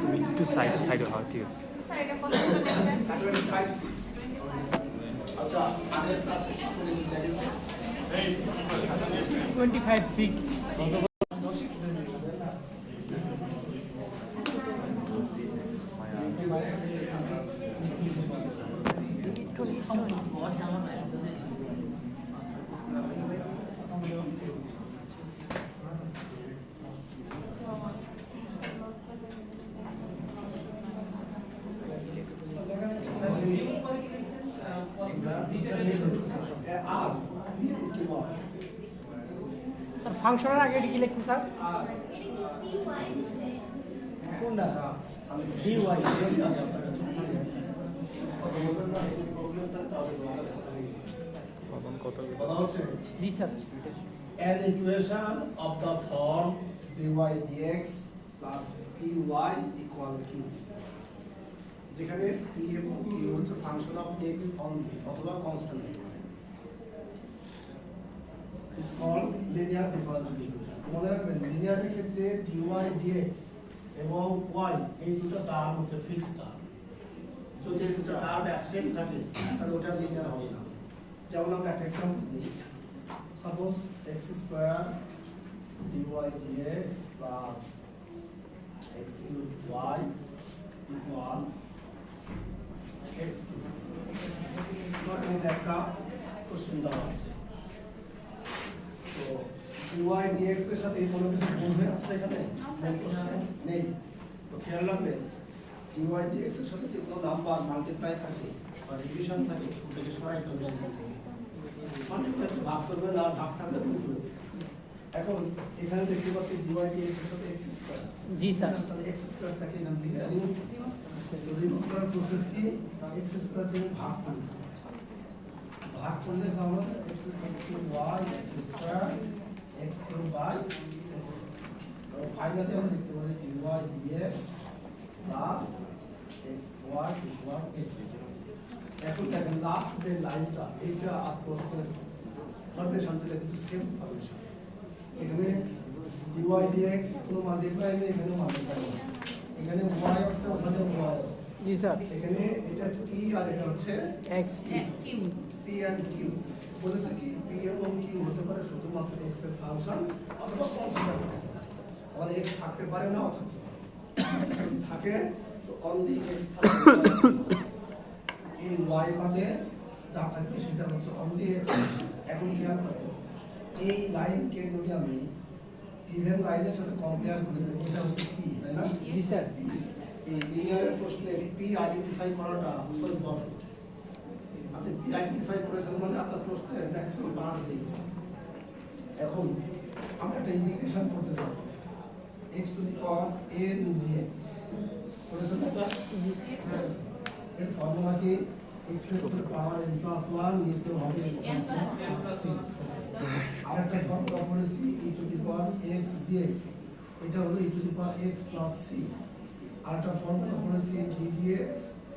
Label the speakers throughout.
Speaker 1: তুমি একটু সাইডে হওয়া ঠিক আছে।
Speaker 2: আচ্ছা
Speaker 1: 25-6 স্যার ফাংশনের আগে এটি কি লিখছেন স্যার?
Speaker 2: কোনটা আমি ডিওয়াই
Speaker 1: জি sir.
Speaker 2: An equation of the form dy dx plus py equal q যেখানে p এবং q হচ্ছে ফাংশন অফ x only অথবা constant is called linear differential equation। মনে রাখবেন লিনিয়ারের ক্ষেত্রে dy dx এবং y এই দুটো টার্ম হচ্ছে ফিক্সড টার্ম। যদি এই দুটো টার্ম অ্যাবসেন্ট থাকে তাহলে ওটা লিনিয়ার হবে না। যেমন আমরা একটা এক্সাম্পল দিই, suppose x square dy dx plus x cube y equal x এখানে একটা কোশ্চেন দেওয়া আছে, তো dy dx এর সাথে কোনো কিছু গুণ হয়ে আছে এখানে নেই। তো খেয়াল রাখবেন dy dx এর সাথে যে কোনো নাম্বার মাল্টিপ্লাই থাকে বা ডিভিশন থাকে ওটাকে সরাইতে হবে সেখান থেকে। মাল্টিপ্লাই ভাগ করবে না, ভাগ থাকলে গুণ করবে। এখন এখানে দেখতে পাচ্ছি dy dx এর সাথে x স্কয়ার আছে।
Speaker 1: জি স্যার।
Speaker 2: তাহলে x স্কয়ারটাকে এখান থেকে রিমুভ করতে হবে। তো রিমুভ করার প্রসেস কি, x স্কয়ার থেকে ভাগ করবে। ভাগ করলে আমরা x cube y x square x cube by x square. Finally আমরা দেখতে পারি dy dx plus xy equal x। এখন দেখেন লাস্ট যে লাইনটা এইটা আর প্রশ্নের ফরমেশন যেটা কিন্তু সেম ফরমেশন। এখানে dy dx কোনো মাল্টিপ্লাই নেই, এখানে মাল্টিপ্লাই নেই, এখানে y আছে ওখানে y আছে।
Speaker 1: জি স্যার।
Speaker 2: এখানে এটা p আর এটা হচ্ছে
Speaker 1: x
Speaker 2: p and q বলেছে কি p এবং q হতে পারে শুধুমাত্র x এর ফাংশন অথবা কনস্ট্যান্ট হতে পারে। মানে x থাকতে পারে না যদি থাকে তো অনলি x থাকবে। এই y মানে যা থাকে সেটা হচ্ছে অনলি x। এখন খেয়াল করেন এই লাইনকে যদি আমি গিভেন লাইনের সাথে কম্পেয়ার করি এটা হচ্ছে p, তাই না?
Speaker 1: জি স্যার।
Speaker 2: এই লিনিয়ারের প্রশ্নে p আইডেন্টিফাই করাটা সলভ হবে। আপনি p আইডেন্টিফাই করেছেন মানে আপনার প্রশ্নে ম্যাক্সিমাম বার হয়ে গেছে। এখন আমরা একটা ইন্টিগ্রেশন করতে চাই x two the power n dx করেছেন না? এর ফর্মুলা কি x two the power n plus 1 নিচে হবে c। আরেকটা ফর্মুলা পড়েছি e two the power x dx, এটা হলো e two the power x plus c। আরেকটা ফর্মুলা পড়েছি d dx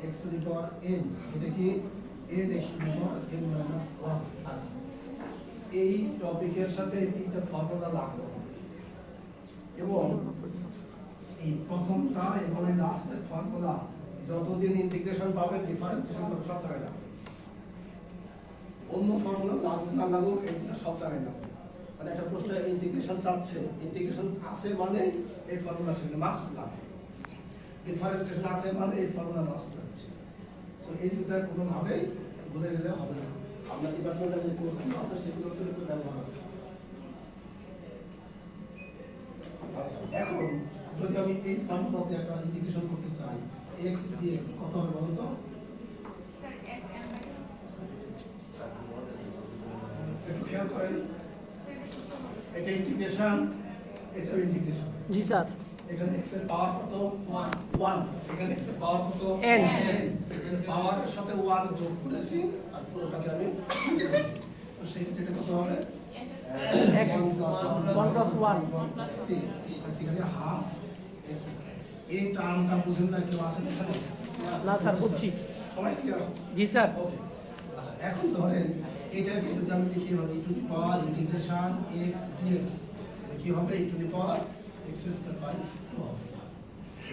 Speaker 2: x two the power n, এটা কি n x two the power n minus 1। আচ্ছা, এই টপিকের সাথে এই তিনটা ফর্মুলা লাগবে এবং এই প্রথমটা এবং এই লাস্টের ফর্মুলা যতদিন ইন্টিগ্রেশন পাবেন ডিফারেন্সিয়েশন পাবেন সব জায়গায় লাগবে। অন্য ফর্মুলা লাগুক না লাগুক এটা সব জায়গায় লাগবে। মানে একটা প্রশ্ন ইন্টিগ্রেশন চাচ্ছে, ইন্টিগ্রেশন আছে মানে এই ফর্মুলা সেখানে মাস্ট লাগবে, ডিফারেন্সিয়েশন আছে মানে এই ফর্মুলা মাস্ট লাগবে। সো এই দুটা কোনোভাবেই ভুলে গেলে হবে না। আমরা ডিপার্টমেন্টের যে কোর্সগুলো আছে সেগুলোতে একটু ব্যবহার আছে। আচ্ছা, এখন যদি আমি এই ফর্মুলাতে একটা ইন্টিগ্রেশন করতে চাই x dx কত হবে বলুন তো? একটু খেয়াল করেন, এটা ইন্টিগ্রেশন, এটা ইন্টিগ্রেশন।
Speaker 1: জি স্যার।
Speaker 2: এখানে x এর পাওয়ার কত? 1। এখানে x এর পাওয়ার কত?
Speaker 1: n।
Speaker 2: এখানে পাওয়ারের সাথে 1 যোগ করেছি আর পুরোটাকে আমি তো সেই এটা কত হবে?
Speaker 1: x 1 plus 1
Speaker 2: c। এখানে হাফ x। এই টার্মটা বুঝেন না কেউ আছে এখানে?
Speaker 1: না স্যার বুঝছি।
Speaker 2: সবাই ক্লিয়ার?
Speaker 1: জি স্যার।
Speaker 2: ওকে, আচ্ছা এখন ধরেন এটাকে যদি আমি দেখি হবে e to the power integration x dx কি হবে e to the power x square by 2 হবে।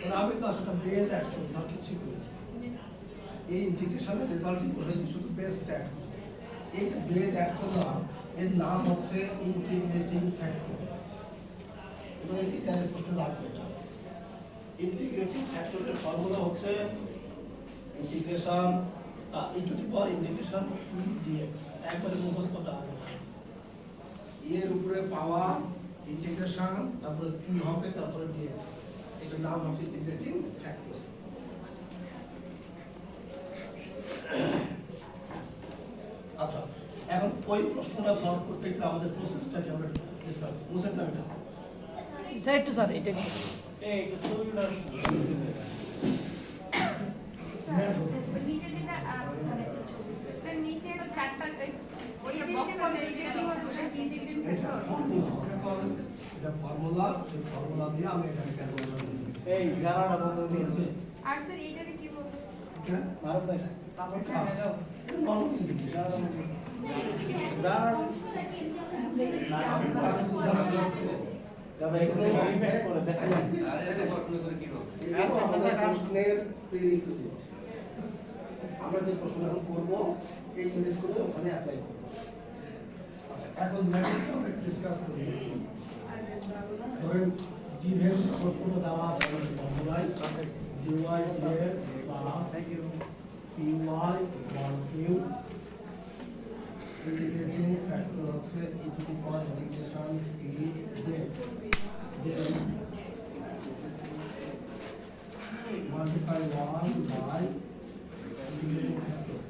Speaker 2: তাহলে আমি তো আসলে বেস অ্যাড করছি আর কিছু করি না। এই ইন্টিগ্রেশনের রেজাল্টই হয়েছে শুধু বেসটা অ্যাড করছি। এই যে বেস অ্যাড করলাম এর নাম হচ্ছে ইন্টিগ্রেটিং ফ্যাক্টর। এবং এই তিনটা প্রশ্ন লাগবে এটা। ইন্টিগ্রেটিং ফ্যাক্টরের ফর্মুলা হচ্ছে integration e to the power integration e dx একবারে মুখস্থটা আগে এর উপরে পাওয়া ইন্টিগ্রেশন তারপরে পি হবে তারপরে ডিএক্স এটার নাম হচ্ছে ইন্টিগ্রেটিং ফ্যাক্টর। আচ্ছা এখন ওই প্রশ্নটা সলভ করতে গেলে আমাদের প্রসেসটাকে আমরা ডিসকাস বুঝতে না এটা
Speaker 1: স্যার একটু স্যার এটা কি
Speaker 3: নিচে যেটা স্যার নিচে চারটা ওই যে
Speaker 2: এটা ফর্মুলা সেই ফর্মুলা দিয়ে আমি এখানে ক্যালকুলেশন দিয়েছি।
Speaker 4: এই জানাটা বন্ধ দিয়েছে
Speaker 3: আর স্যার এইটাতে কি বলবো
Speaker 2: হ্যাঁ
Speaker 4: মারুফ ভাই
Speaker 1: তারপর কেন যাও
Speaker 2: নরমালি দিয়েছি।
Speaker 4: দাদা এগুলো রিপেয়ার করে দেখেন
Speaker 2: প্রশ্নের প্রিরিকুইজিট আমরা যে প্রশ্ন এখন করব এই জিনিসগুলো ওখানে অ্যাপ্লাই করব। আচ্ছা এখন ম্যাথটা আমরা ডিসকাস করি। ধরেন গিভেন প্রশ্নটা দেওয়া আছে আমাদের ফর্মুলায় dy dx plus py 1q integrating factor হচ্ছে e two the power integration p dx then multiply 1 by integrating factor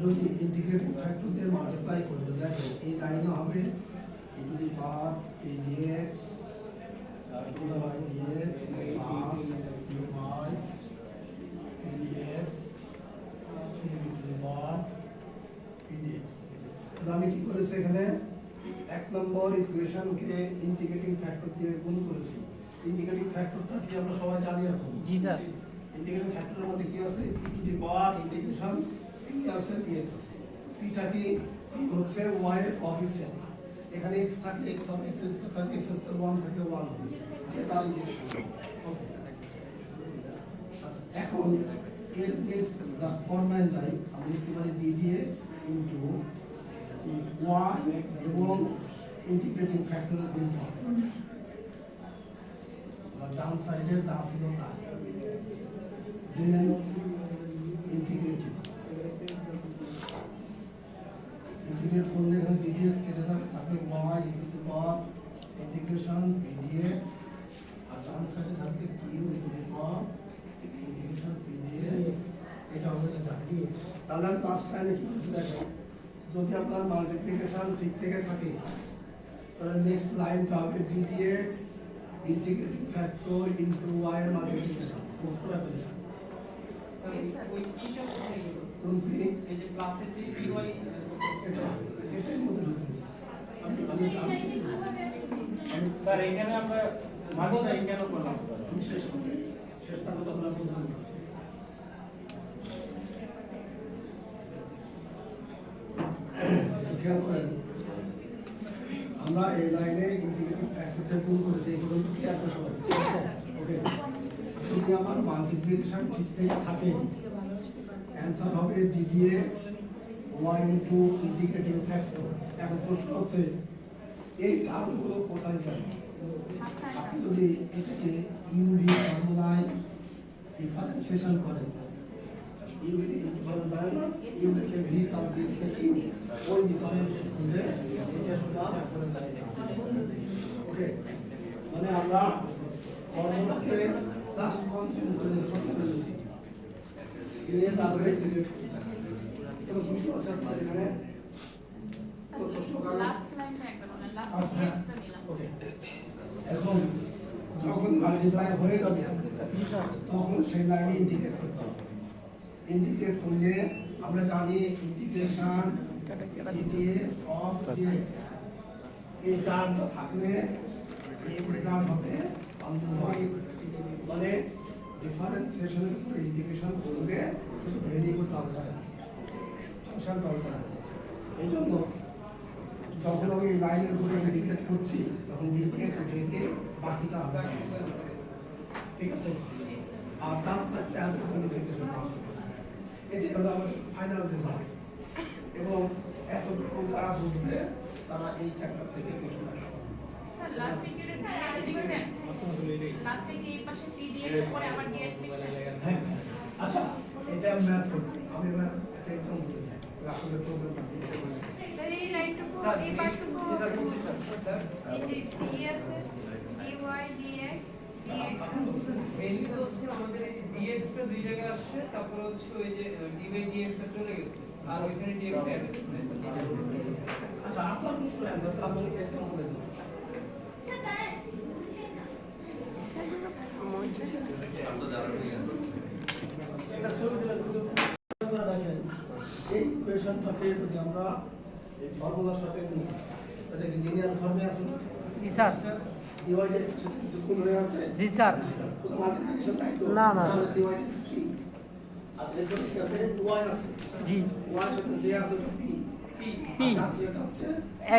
Speaker 2: যদি ইন্টিগ্রেটিং ফ্যাক্টর দিয়ে মাল্টিপ্লাই করি তো দেখো এই লাইনে হবে e two the power p dx by dx plus py pdx e to the power pdx তাহলে আমি কি করেছি এখানে এক নম্বর ইকুয়েশনকে ইন্টিগ্রেটিং ফ্যাক্টর দিয়ে গুণ করেছি। ইন্টিগ্রেটিং ফ্যাক্টরটা কি আমরা সবাই জানি এখন
Speaker 1: জি স্যার
Speaker 2: ইন্টিগ্রেটিং ফ্যাক্টরের মধ্যে কি আছে e two the power integration p আছে dx আছে pটা কি p হচ্ছে y এর কোএফিসিয়েন্ট এখানে x থাকলে x হবে x স্কয়ার থাকলে x স্কয়ার 1 থাকলে 1 হবে এটা তার ইন্টিগ্রেশন ওকে। আচ্ছা এখন এর নেক্সট দা ফর্মাল বাই আমরা লিখতে পারি d dx ইনটু y এবং ইন্টিগ্রেটিং ফ্যাক্টরের গুণফল ডাউন সাইডে যা ছিল তা দেন ইন্টিগ্রেটিং ইন্টিগ্রেট করলে এখানে dx কেটে যাবে থাকবে y E to the power integration pdx আর ডান সাইডে থাকবে q E to the power integration pdx এটা হবে এটা। তাহলে আমি লাস্ট লাইনে কি করছি দেখো যদি আপনার মাল্টিপ্লিকেশন ঠিক থেকে থাকে তাহলে নেক্সট লাইনটা হবে ddx integrating factor into y এর মাল্টিপ্লিকেশন বুঝতে পারবেন
Speaker 1: ওই কিটা কোথায় গেল
Speaker 2: কোন p
Speaker 1: এই যে ক্লাসের যে py
Speaker 2: এটা এটার মধ্যে ঢুকে গেছে আমি
Speaker 4: স্যার এখানে আমরা মাটিটা কেন করলাম স্যার
Speaker 2: আমি শেষ করি শেষটা কথা আপনারা বুঝবেন না। খেয়াল করেন আমরা এই লাইনে ইন্টিগ্রেটিং ফ্যাক্টরতে গুণ করেছি এই পর্যন্ত কি এত সবাই ওকে। যদি আমার মাল্টিপ্লিকেশন ঠিক থেকে থাকে অ্যান্সার হবে ddx y into integrating factor. এখন প্রশ্ন হচ্ছে এই টার্মগুলো কোথায় যাবে আপনি যদি এটাকে ইউভি ফর্মুলায় ডিফারেন্সিয়েশন করেন ইউভি ইন্টিগ্রাল জানেন না ইউভিকে ভি আর ভিকে ইউ ওই ডিফারেন্সিয়েট করলে এটা শুধু ওকে মানে আমরা ফর্মুলাকে লাস্ট কনস্ট্যান্ট করে দিয়েছি নিয়ে তারপরে ইন্টিগ্রেট করছি। কোনো প্রশ্ন আছে আপনার এখানে কোনো প্রশ্ন কারণ
Speaker 3: লাস্ট লাইনটা একবার বলেন লাস্ট
Speaker 2: আচ্ছা
Speaker 3: নেক্সটটা নিলাম
Speaker 2: ওকে এখন যখন মাল্টিপ্লাই হয়ে যাবে
Speaker 1: জি স্যার
Speaker 2: তখন সেই লাইনে ইন্টিগ্রেট করতে হবে। ইন্টিগ্রেট করলে আমরা জানি ইন্টিগ্রেশন dx অফ dx এই টার্মটা থাকলে এই রেজাল্ট হবে আমাদের মানে ডিফারেন্সিয়েশনের উপর ইন্টিগ্রেশন করলে শুধু ভেরিয়েবল আলাদা আছে, ফাংশন আলাদা আছে। এই জন্য যখন আমি এই লাইনের উপরে ইন্টিগ্রেট করছি তখন ডিএক্স থেকে বাকিটা আলাদা ঠিক আছে। আর ডান সাইডে আমি ইন্টিগ্রেশন করছি, এই যে হলো আমার ফাইনাল রেজাল্ট। এবং এতটুকু যারা বুঝবে তারা এই চ্যাপ্টার থেকে প্রশ্ন
Speaker 3: স্যার লাস্ট ইকুয়েশনটা লিখছেন, লাস্টে কি এই পাশে pdx পরে আবার dx লিখছেন?
Speaker 2: হ্যাঁ। আচ্ছা, এটা ম্যাথ করব আমি এবার একটা এক্সাম্পল বলে যাই আসলে প্রবলেম করতেছি।
Speaker 3: স্যার এই লাইনটুকু এই পাশটুকু এই যে d আছে dy dx dx
Speaker 5: মেইনলি তো হচ্ছে আমাদের এই dx টা দুই জায়গায় আসছে, তারপর হচ্ছে ওই যে dy dx টা চলে গেছে আর ওইখানে dx টা অ্যাড হয়েছে।
Speaker 2: আচ্ছা, আপনার প্রশ্নের অ্যানসারটা আপনি এক্সাম্পল দেন। এটা ছবি দিলে আপনারা দেখেন এই ইকুয়েশনটাকে যদি আমরা এই ফর্মুলার সাথে নিই, এটা কি লিনিয়ার ফর্মে আছে না?
Speaker 1: জি স্যার।
Speaker 2: dy dx সাথে কিছু কোণ হয়ে আছে?
Speaker 1: জি স্যার।
Speaker 2: কোনো মাল্টিপ্লিকেশন নাই তো?
Speaker 1: না, না।
Speaker 2: dy dx কি? আচ্ছা, এটা ঠিক আছে, y আছে।
Speaker 1: জি।
Speaker 2: y এর সাথে যে আছে ওটা p।
Speaker 1: P
Speaker 2: আর আছে এটা হচ্ছে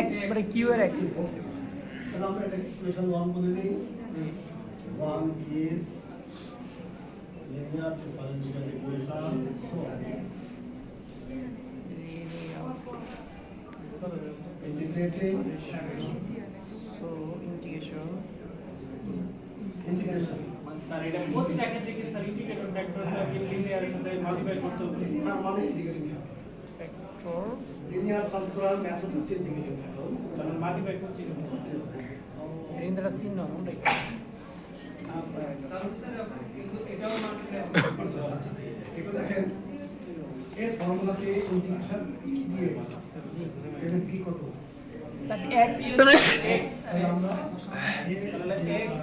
Speaker 1: x মানে q এর x।
Speaker 2: ওকে। তাহলে আমরা এটা ইকুয়েশন 1 বলে নেই। 1 is linear differential equation. So integrating
Speaker 1: So integration
Speaker 2: integration
Speaker 4: sir এটা প্রতিটা ক্ষেত্রে কি স্যার ইন্টিগ্রেটর ফ্যাক্টরটা কি লিনিয়ার এর সাথে মডিফাই করতে হবে?
Speaker 2: linear মানে integrating factor.
Speaker 1: factor
Speaker 2: linear solve করার মেথড হচ্ছে integrating factor.
Speaker 4: তাহলে মডিফাই করতে হবে
Speaker 1: এর দ্বারা চিহ্ন আমরা
Speaker 5: তাহলে স্যার কিন্তু এটাও মাল্টিপ্লাই
Speaker 2: আচ্ছা, একটু দেখেন এর ফর্মুলাতে ইন্টিগ্রেশন e dx এর p কত?
Speaker 1: স্যার x
Speaker 2: তাই আমরা
Speaker 4: তাহলে x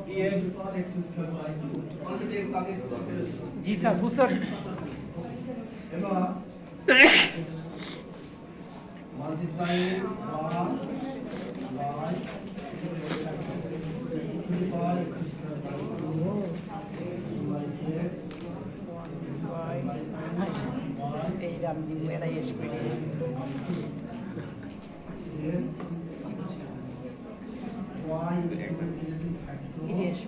Speaker 4: dx
Speaker 2: x square by 2 already এক আগে এক্সপ্লেন করেছি।
Speaker 1: জি স্যার বুঝতে পারছি।
Speaker 2: এবার মাল্টিপ্লাই বার by power x square by 2 by x square by 2
Speaker 1: এই রাম দিব এটাই speed
Speaker 2: then y integrating factor
Speaker 1: ইডিএস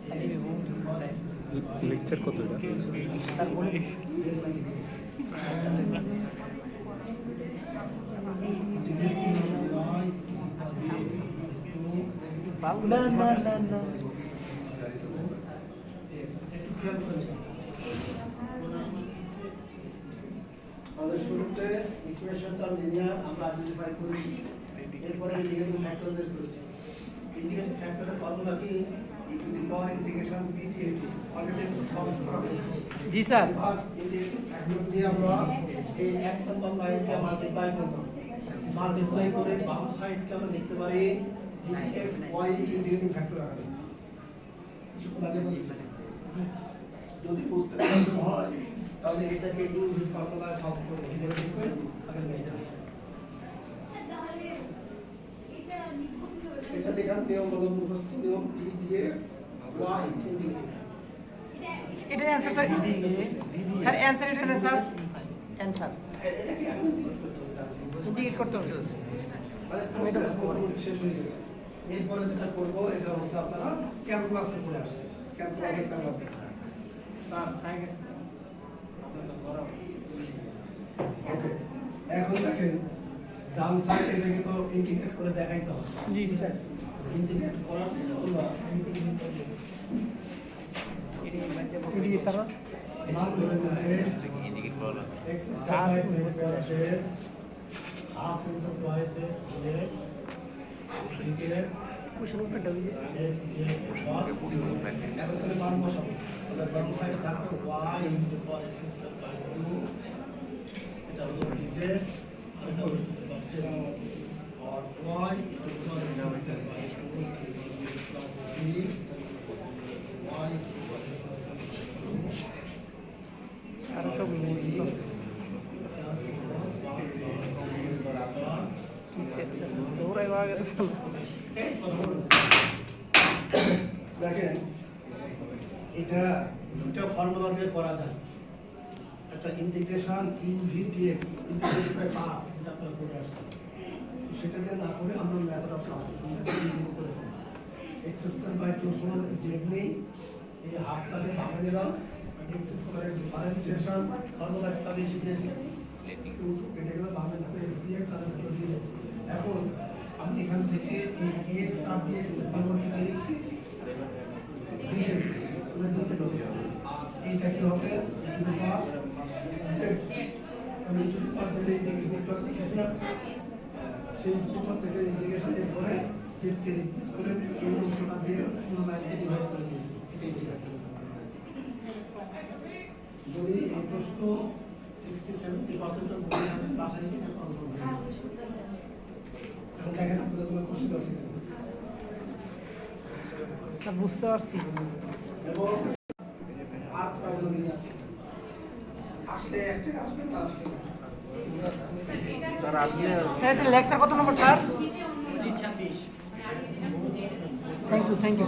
Speaker 1: সালি বিভু
Speaker 6: লেকচার কত এটা?
Speaker 1: স্যার বলে না না না না
Speaker 2: আমাদের শুরুতে ইকুয়েশনটা লিনিয়ার আমরা আইডেন্টিফাই করেছি, এরপরে ইন্টিগ্রেটিং ফ্যাক্টর বের করেছি। ইন্টিগ্রেটিং ফ্যাক্টরের ফর্মুলা কি? e two the power integration p dx already solve করা হয়েছে।
Speaker 1: জি স্যার।
Speaker 2: এবার ইন্টিগ্রেটিং ফ্যাক্টর দিয়ে আমরা এই এক নম্বর লাইনকে মাল্টিপ্লাই করলাম, মাল্টিপ্লাই করে বাম সাইডকে আমরা লিখতে পারি dx y ইন্টিগ্রেটিং ফ্যাক্টর আকারে। কিছুক্ষণ আগে বলছি, যদি বুঝতে প্রবলেম হয় তাহলে এটাকে ইউজ ফর্মুলায় সলভ করব। কিভাবে লিখবেন আগের লাইনটা এটা লেখার নিয়ম হলো মুখস্থ নিয়ম p dx y ইন্টিগ্রেটিং।
Speaker 1: এটা অ্যানসারটা স্যার অ্যানসার এটা না স্যার অ্যানসার
Speaker 2: এটাকে এখন ইন্টিগ্রেট করতে হবে।
Speaker 1: ইন্টিগ্রেট করতে হবে
Speaker 2: মানে প্রসেস মোটামুটি শেষ হয়ে গেছে। এরপরে যেটা করবো এটা হচ্ছে আপনারা ক্যালকুলাসে পড়ে আসছে, ক্যালকুলাসের ব্যবহার দেখছেন।
Speaker 4: স্যার হয়ে গেছে আপনার তো করা
Speaker 2: ওকে, এখন দেখেন ডান সাইডে এটাকে তো ইন্টিগ্রেট করে দেখাইতে হবে।
Speaker 1: জি স্যার।
Speaker 2: ইন্টিগ্রেট করার জন্য আমরা
Speaker 1: ইডিএ স্যার
Speaker 2: মান ধরে নেবেন x square by x square half into twice x dx integrate
Speaker 1: question উপরে ডাবি যে
Speaker 2: x dx ডট এখন করে মান বসাবো, তাহলে বাম সাইডে থাকবে y into power x square by 2 এটা হলো dz এটা হলো और y equal x square by 2 plus c y equal x square
Speaker 1: sir সব মুখস্থ টিচার দৌড়াই আগে তো
Speaker 2: দেখেন এটা দুটো ফর্মুলা দিয়ে করা যায়। একটা ইন্টিগ্রেশন ইউভিডিএক্স ইন্টিগ্রেটেড বাই পার্টস যেটা আপনারা করে আসছেন, সেটাকে না করে আমরা মেথড অফ সাবস্টিটিউশন করে ফেলি। এক্স স্কয়ার বাই 2 সমান জেড নেই, এই হাফটাকে ভাঙা দিলাম, এক্স স্কয়ারের ডিফারেন্সিয়েশন ফর্মুলাটা আমি শিখেছি, একটু কেটে গেলে ভাঙা যাবে এক্স দিয়ে তাহলে ভ্যালু দিয়ে। এখন আমি এখান থেকে এই এক্স আর ডিএক্স এর পরিবর্তে লিখছি ডিজেড, আর এইটা কি হবে টু দি পাওয়ার জেড। আমি টু দি পাওয়ার জেড ইন্টিগ্রেশনটা লিখেছিলাম, সেই টু দি পাওয়ার জেড ইন্টিগ্রেশনের পরে জেডকে রিপ্লেস করে এই অংশটা দিয়ে পুরো লাইনকে ডিভাইড করে দিয়েছি। এটাই বুঝতে যদি এই প্রশ্ন 60-70% বুঝে আমি বাসায় গিয়ে সলভ করব। এখন দেখেন আপনাদের কোনো কোশ্চেন আছে
Speaker 1: স্যার বুঝতে পারছি।
Speaker 2: এবং আর প্রবলেম নেই, আসলে একটা আসবে না আসবে না।
Speaker 1: স্যার এটা লেকচার কত number sir?
Speaker 3: 26
Speaker 1: thank you thank you.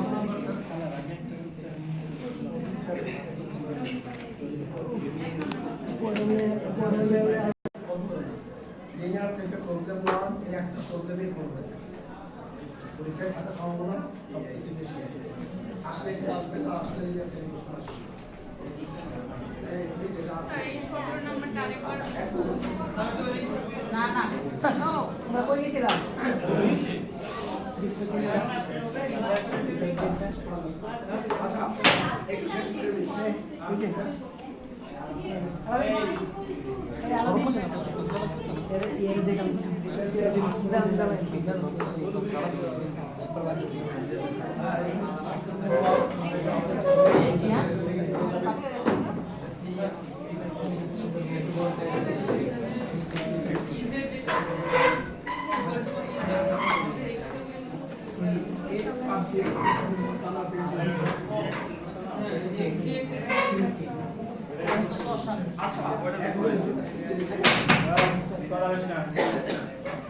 Speaker 2: Linear থেকে প্রবলেম 1 এই একটা প্রবলেমই করবে, পরীক্ষায় থাকার সম্ভাবনা সবথেকে বেশি। আসলে কি আসবে না আসলে লিনিয়ার থেকে প্রশ্ন আসবে। এই যেটা আছে
Speaker 3: স্যার এই 16 নম্বরটা আরেকবার
Speaker 2: এখন
Speaker 1: না না আমরা কই গেছিলাম?
Speaker 2: আচ্ছা একটু শেষ করে দিই।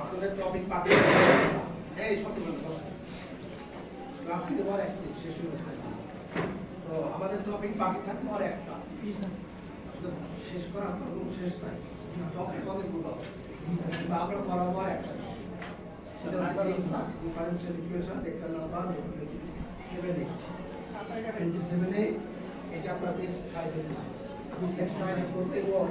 Speaker 2: আপনাদের টপিক বাকি এই ক্লাসে দেওয়ার এক মিনিট শেষ হয়ে গেছে। তো আমাদের টপিক বাকি থাকলো আর একটা, শেষ করার তো কোনো শেষ নাই, টপিক অনেকগুলো আছে কিন্তু আমরা করাবো আর একটা, সেটা হচ্ছে ডিফারেনশিয়াল ইকুয়েশন লেকচার নাম্বার 27 এটা আমরা নেক্সট ফ্রাইডে করবো এবং